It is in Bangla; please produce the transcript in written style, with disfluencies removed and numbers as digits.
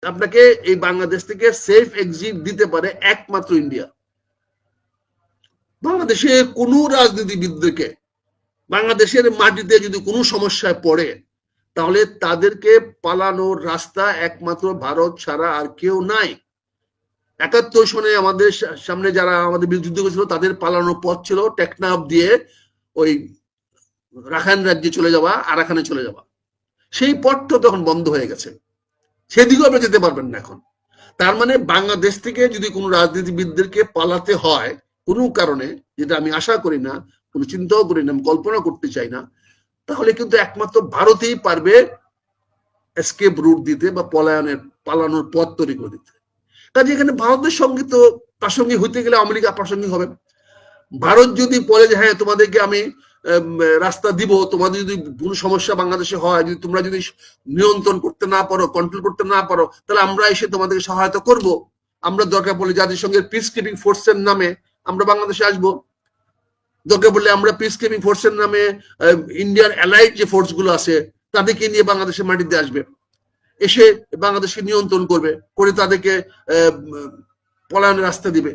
আপনাকে এই বাংলাদেশ থেকে সেফ এক্সিট দিতে পারে একমাত্র ইন্ডিয়া। বাংলাদেশে কোনো রাজনীতিবিদদেরকে বাংলাদেশের মাটিতে যদি কোনো সমস্যায় পড়ে তাহলে তাদেরকে পালানোর রাস্তা একমাত্র ভারত ছাড়া আর কেউ নাই। ৭১ সনে আমাদের সামনে যারা আমাদের যুদ্ধ করেছিল তাদের পালানোর পথ ছিল টেকনাফ দিয়ে ওই রাখাইন রাজ্যে চলে যাওয়া, আরাকানে চলে যাওয়া। সেই পথটা তখন বন্ধ হয়ে গেছে, সেদিকেও আপনি যেতে পারবেন না এখন। তার মানে বাংলাদেশ থেকে যদি কোনো রাজনীতিবিদদেরকে পালাতে হয় কোনো কারণে, যেটা আমি আশা করি না, কোনো চিন্তাও করি না, আমি কল্পনা করতে চাই না, তাহলে কিন্তু একমাত্র ভারতেই পারবে এসকেপ রুট দিতে বা পালানোর পথ তৈরি করে দিতে। কাজে এখানে ভারতের সঙ্গে তো প্রাসঙ্গিক হইতে গেলে আমেরিকা প্রাসঙ্গিক হবে। ভারত যদি বলে যে হ্যাঁ তোমাদেরকে আমি রাস্তা দিব, তোমাদের যদি কোনো সমস্যা বাংলাদেশে হয়, যদি তোমরা যদি নিয়ন্ত্রণ করতে না পারো, কন্ট্রোল করতে না পারো, তাহলে আমরা এসে তোমাদেরকে সহায়তা করব। আমরা দরকার পড়লে জাতিসংঘের পিস কিপিং ফোর্সের নামে আমরা বাংলাদেশে আসবো। দরকার পড়লে আমরা পিস কিপিং ফোর্সের নামে ইন্ডিয়ার অ্যালাইড যে ফোর্স গুলো আছে তাদেরকে নিয়ে বাংলাদেশের মাটিতে আসবে, এসে বাংলাদেশকে নিয়ন্ত্রণ করবে, করে তাদেরকে পলায়নের রাস্তা দিবে।